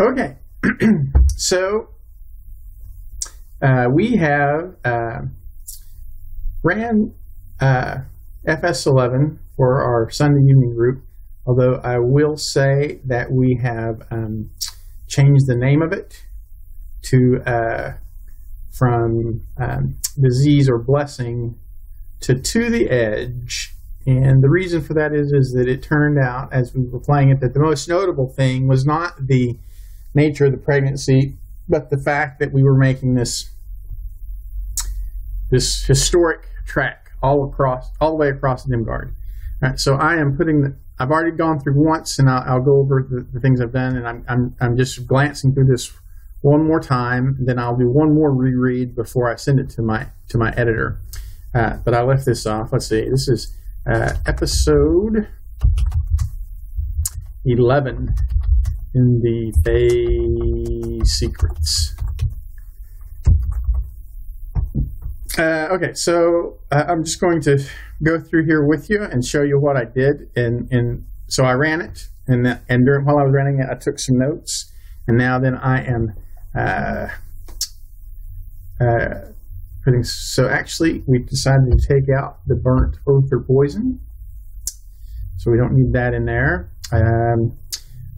Okay, so we have ran FS11 for our Sunday evening group, although I will say that we have changed the name of it to from disease or blessing to the Edge. And the reason for that is that it turned out, as we were playing it, that the most notable thing was not the nature of the pregnancy, but the fact that we were making this historic track all the way across Dimgaard. Right, so I am I've already gone through once, and I'll go over the things I've done, and I'm just glancing through this one more time. Then I'll do one more reread before I send it to my editor. But I left this off. Let's see. This is episode 11 in the Phase Secrets. Okay, so I'm just going to go through here with you and show you what I did. And so I ran it, and while I was running it, I took some notes. And now then I am so actually we decided to take out the burnt oath or poison, so we don't need that in there.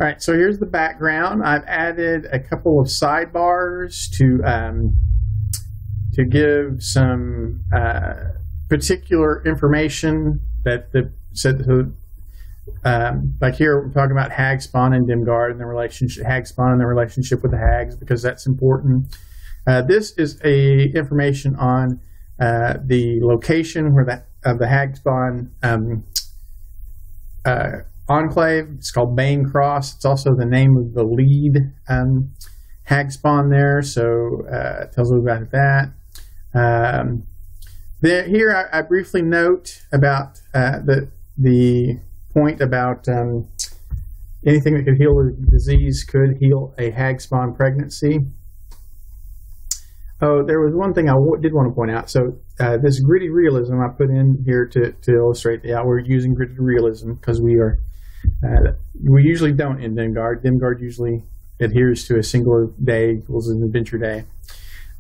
All right, so here's the background. I've added a couple of sidebars to give some particular information that like here we're talking about hag spawn and Dimgaard and the relationship, hag spawn and the relationship with the hags, because that's important. This is information on the location of the hag spawn enclave. It's called Bane Cross. It's also the name of the lead hag spawn there, so it tells a little about that. Here I briefly note about the point about anything that could heal a disease could heal a hag spawn pregnancy. Oh, there was one thing I did want to point out. So this gritty realism I put in here to illustrate we're using gritty realism because we usually don't in Dimgaard. Dimgaard usually adheres to a singular day equals an adventure day.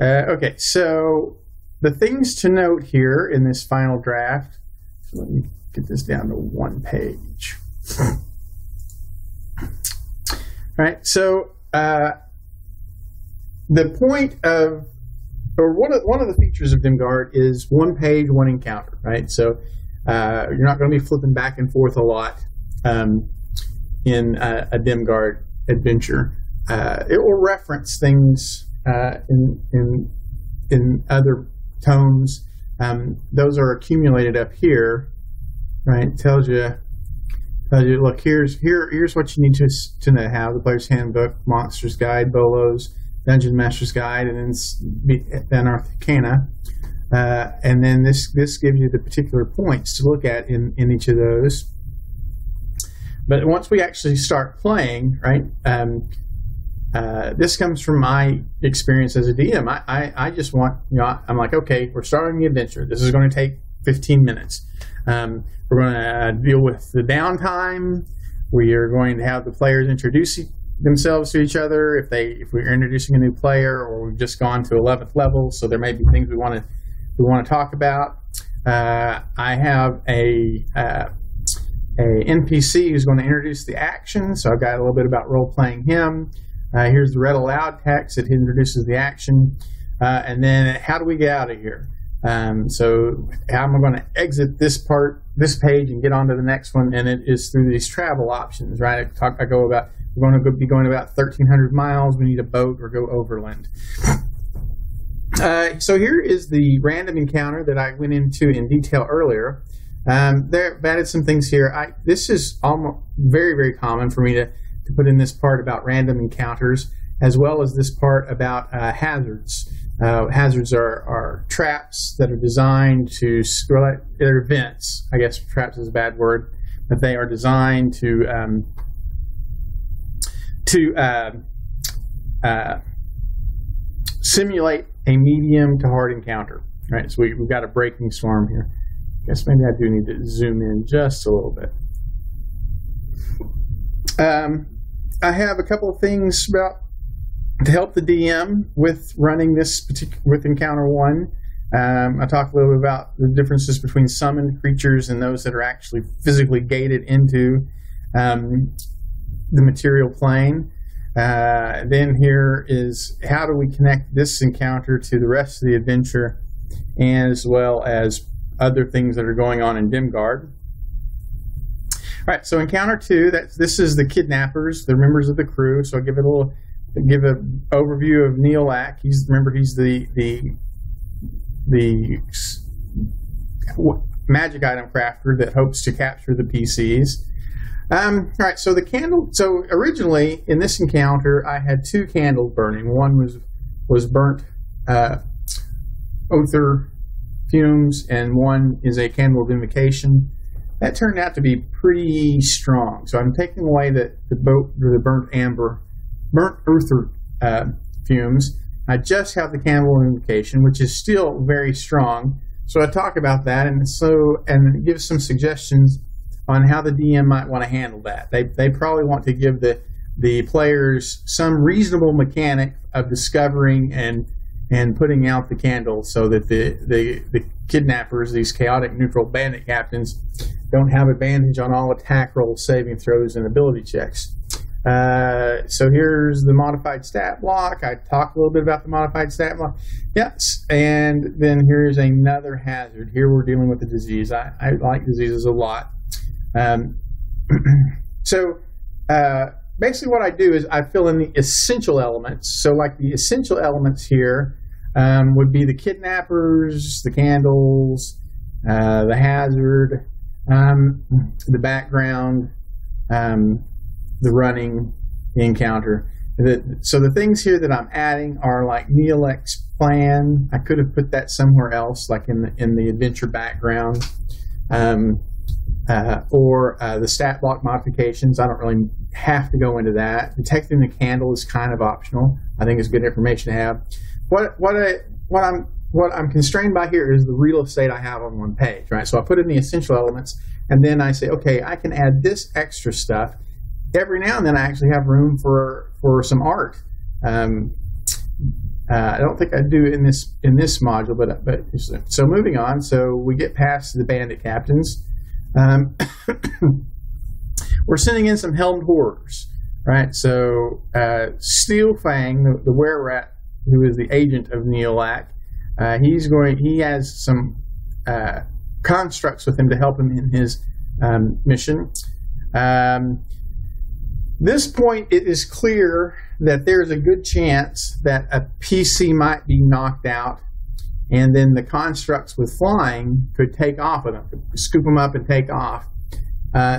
Okay, so the things to note here in this final draft. So let me get this down to one page. All right, so the point of, or one of the features of Dimgaard is one page, one encounter, right? So you're not going to be flipping back and forth a lot in a Dimgaard adventure. It will reference things in other tomes. Those are accumulated up here, right? It tells you, look, here's what you need to know: how the Player's Handbook, Monster's Guide, Bolos, Dungeon Master's Guide, and then Arcana. And then this gives you the particular points to look at in each of those. But once we actually start playing, right, this comes from my experience as a DM. I just want, I'm like, okay, we're starting the adventure. This is going to take 15 minutes. We're going to deal with the downtime. We are going to have the players introduce themselves to each other if we're introducing a new player, or we've just gone to 11th level, so there may be things we want to talk about. I have a NPC who's going to introduce the action, so I've got a little bit about role-playing him. Here's the read aloud text that introduces the action, and then how do we get out of here? So how am I going to exit this page and get onto the next one? And it is through these travel options, right? We're going to be going about 1,300 miles. We need a boat or go overland. So here is the random encounter that I went into in detail earlier. I've added some things here. This is almost very, very common for me to put in this part about random encounters, as well as this part about hazards. Hazards are traps that are designed to, they're events. I guess traps is a bad word, but they are designed to simulate a medium to hard encounter. Right, so we've got a breaking storm here. I guess maybe I do need to zoom in just a little bit. I have a couple of things to help the DM with running this with Encounter 1. I talked a little bit about the differences between summoned creatures and those that are actually physically gated into the material plane. Then here is how do we connect this encounter to the rest of the adventure, as well as other things that are going on in Dimgaard. All right, so Encounter 2, this is the kidnappers, the members of the crew. So I'll give an overview of Neolac. He's the magic item crafter that hopes to capture the PCs. All right, so the candle. So originally in this encounter, I had 2 candles burning. One was burnt Other fumes, and one is a candle of invocation. That turned out to be pretty strong. So I'm taking away the burnt Other fumes. I just have the candle of invocation, which is still very strong. So I talk about that, and give some suggestions on how the DM might want to handle that. They probably want to give the players some reasonable mechanic of discovering and putting out the candle, so that the kidnappers, these chaotic neutral bandit captains, don't have advantage on all attack rolls, saving throws, and ability checks. So here's the modified stat block. I talked a little bit about the modified stat block. Yes, and then here's another hazard. Here we're dealing with the disease. I like diseases a lot. Basically what I do is I fill in the essential elements. So like the essential elements here would be the kidnappers, the candles, the hazard, the background, the running, the encounter. So the things here that I'm adding are like Neolac's plan. I could have put that somewhere else, like in the adventure background, or the stat block modifications. I don't really have to go into that. Detecting the candle is kind of optional. I think it's good information to have. What I'm constrained by here is the real estate I have on one page, right? So I put in the essential elements, and then I say, okay, I can add this extra stuff. Every now and then I actually have room for some art. I don't think I do in this module, but so moving on. So we get past the bandit captains. We're sending in some helmed horrors, right? So Steel Fang, the were-rat, who is the agent of Neolac, he has some constructs with him to help him in his mission. This point, it is clear that there's a good chance that a PC might be knocked out, and then the constructs with flying could take off with them, scoop them up and take off.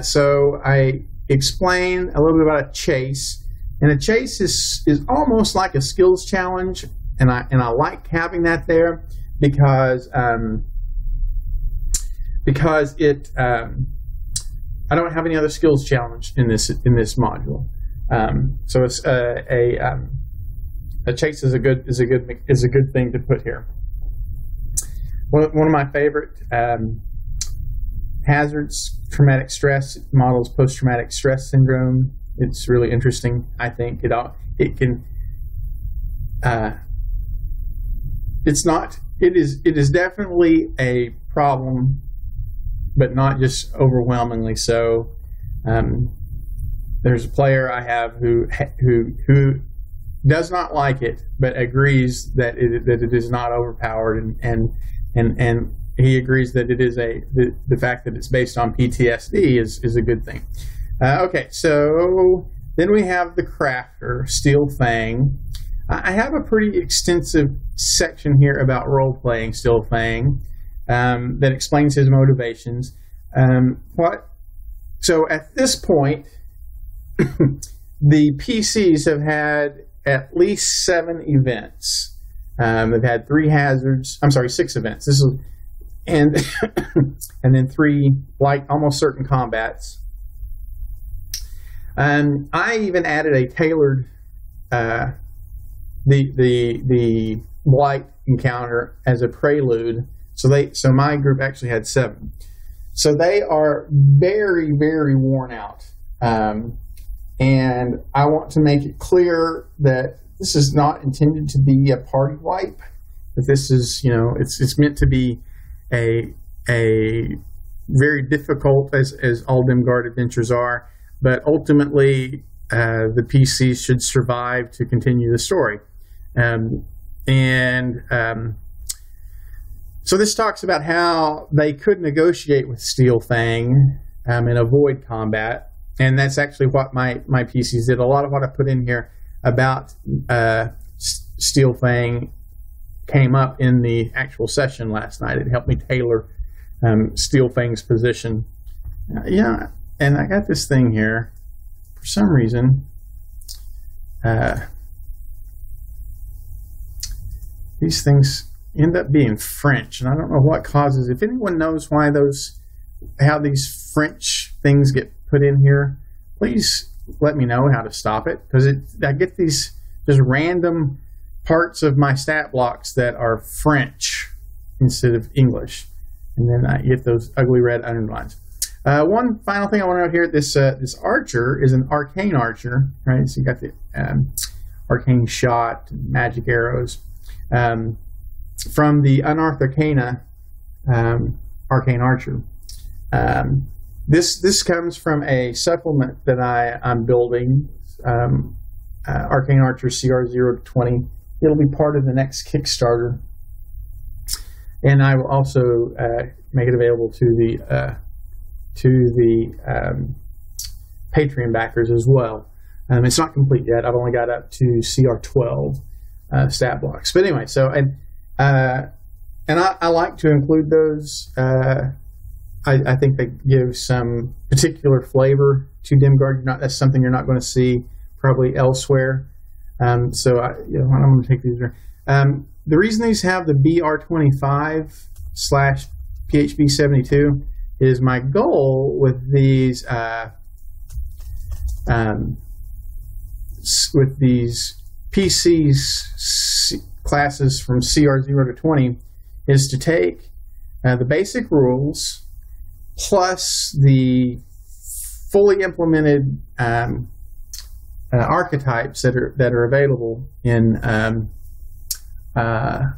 So I explain a little bit about a chase, and a chase is almost like a skills challenge, and I like having that there because it. I don't have any other skills challenge in this module, so it's a chase is a good thing to put here. One of my favorite hazards, traumatic stress, models post-traumatic stress syndrome. It's really interesting. I think it is definitely a problem, but not just overwhelmingly so. There's a player I have who does not like it, but agrees that it is not overpowered, and he agrees that it is the fact that it's based on PTSD is a good thing. Okay, so then we have the crafter, Steel Fang. I have a pretty extensive section here about role-playing Steel Fang. That explains his motivations. So at this point, the PCs have had at least 7 events. They've had 3 hazards. I'm sorry, 6 events. This is and then 3 like almost certain combats. I even added a tailored the blight encounter as a prelude. So my group actually had 7. So they are very, very worn out. and I want to make it clear that this is not intended to be a party wipe. That this is, you know, it's meant to be a very difficult, as all Dimgaard adventures are, but ultimately the PCs should survive to continue the story. So this talks about how they could negotiate with Steel Fang and avoid combat, and that's actually what my PCs did. A lot of what I put in here about Steel Fang came up in the actual session last night. It helped me tailor Steel Fang's position. Yeah, and I got this thing here. For some reason, these things end up being French, and I don't know what causes. If anyone knows why how these French things get put in here, please let me know how to stop it, because I get these just random parts of my stat blocks that are French instead of English, and then I get those ugly red underlines. One final thing I want to note here: this archer is an arcane archer, right? So you got the arcane shot, magic arrows. From the Unearthed Arcana Arcane Archer. This comes from a supplement that I'm building, Arcane Archer CR0-20. It'll be part of the next Kickstarter, and I will also make it available to the Patreon backers as well. It's not complete yet. I've only got up to CR12 stat blocks, but anyway. So and I like to include those. I think they give some particular flavor to Dimgaard. That's something you're not going to see probably elsewhere. So I'm going to take these. The reason these have the BR25/PHB72 is my goal with these PCs classes from CR0-20 is to take the basic rules plus the fully implemented archetypes that are available in the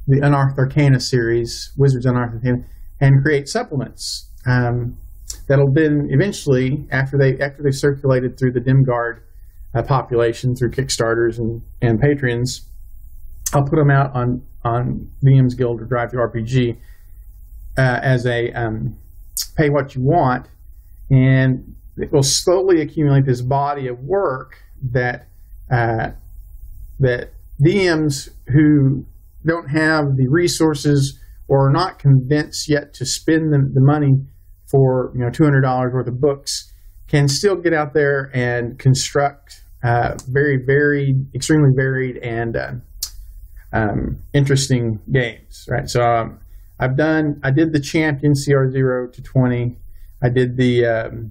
Unearthed Arcana series, Wizards Unearthed Arcana, and create supplements that'll then eventually, after they've circulated through the Dimgaard population through Kickstarters and Patreons, I'll put them out on VM's Guild or Drive Through RPG as a pay what you want, and it will slowly accumulate this body of work that DMs who don't have the resources or are not convinced yet to spend the money for $200 worth of books can still get out there and construct very varied, extremely varied and interesting games, right? So I did the Champion CR0-20. I did the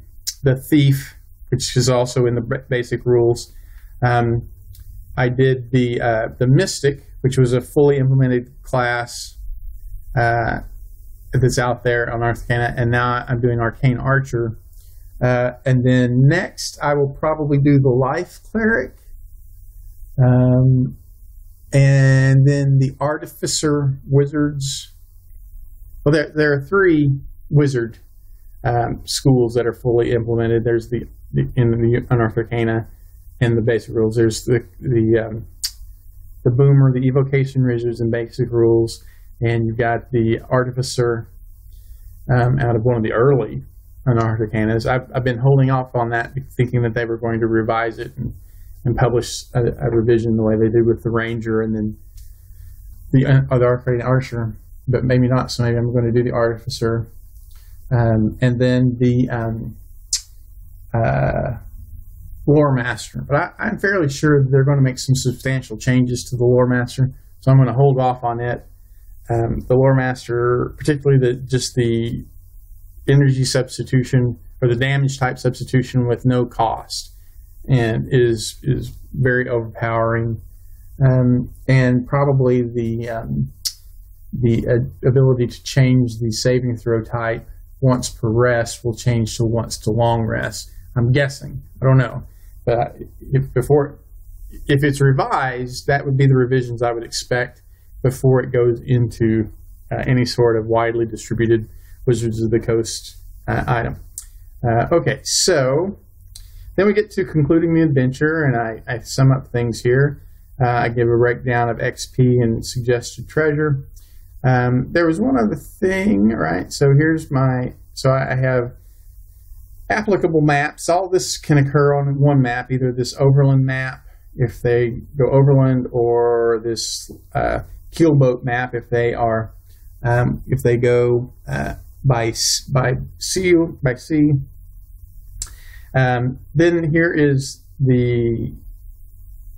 Thief, which is also in the basic rules. I did the Mystic, which was a fully implemented class that's out there on Arcana, and now I'm doing Arcane Archer. And then next, I will probably do the Life Cleric, and then the Artificer Wizards. Well, there are 3 wizard schools that are fully implemented. There's in the Unearthed Arcana and the basic rules. There's the Boomer, the Evocation Wizards and basic rules, and you've got the Artificer out of one of the early Unearthed Arcanas. I've been holding off on that, thinking that they were going to revise it and publish a revision the way they did with the Ranger and then the Arcane Archer, but maybe not. So maybe I'm going to do the Artificer, and then the Lore Master. But I'm fairly sure they're going to make some substantial changes to the Lore Master, so I'm going to hold off on it. The Lore Master, particularly the energy substitution or the damage type substitution with no cost, and is very overpowering, and probably the ability to change the saving throw type once per rest will change to once to long rest, I'm guessing. I don't know. But if it's revised, that would be the revisions I would expect before it goes into any sort of widely distributed Wizards of the Coast item. Okay, so then we get to concluding the adventure, and I sum up things here. I give a breakdown of XP and suggested treasure. There was one other thing, right? So I have applicable maps. All this can occur on one map, either this overland map if they go overland, or this keelboat map if they go by sea. Then here is the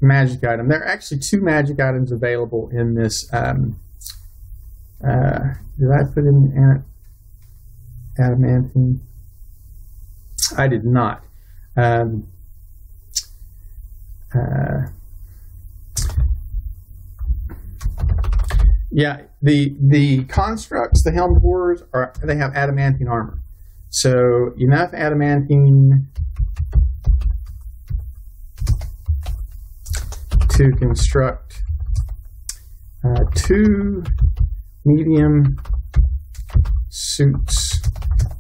magic item. There are actually 2 magic items available in this. Did I put in adamantine? I did not. Yeah, the constructs, the helmed horrors, they have adamantine armor. So enough adamantine to construct 2 medium suits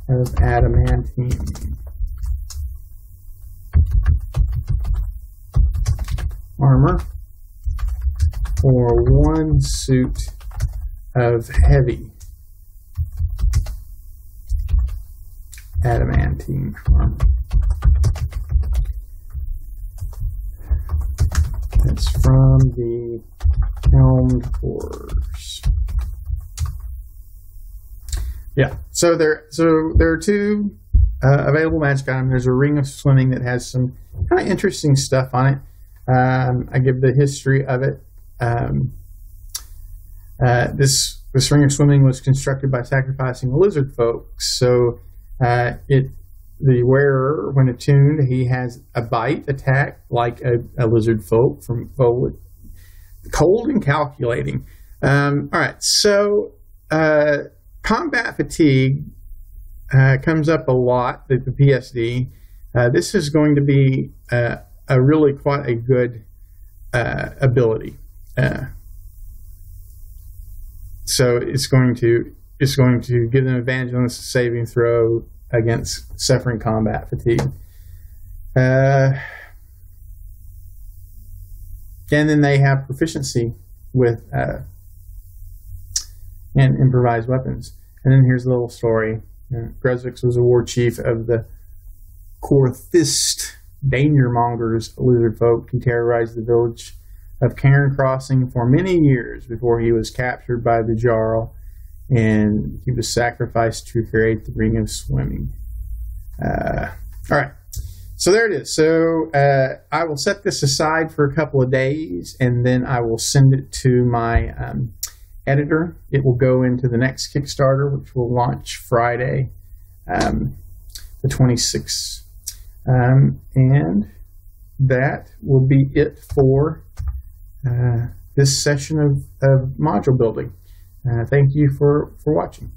of adamantine armor, or 1 suit of heavy adamantine armor. That's from the helmed horrors. Yeah, so there are 2 available magic items. There's a ring of swimming that has some kind of interesting stuff on it. I give the history of it. This ring of swimming was constructed by sacrificing a lizard folk. So the wearer, when attuned, he has a bite attack like a lizard folk from forward. Cold and calculating. All right, so combat fatigue comes up a lot at the PSD. This is going to be a really quite a good ability. So it's going to give them advantage on the saving throw against suffering combat fatigue. And then they have proficiency with and improvised weapons. And then here's a little story. Grezvix was a war chief of the Korthist Dangermongers lizard folk. He terrorized the village of Cairn Crossing for many years before he was captured by the Jarl, and he was sacrificed to create the Ring of Swimming. All right, so there it is. So I will set this aside for a couple of days, and then I will send it to my editor. It will go into the next Kickstarter, which will launch Friday, the 26th. And that will be it for this session of module building. Thank you for watching.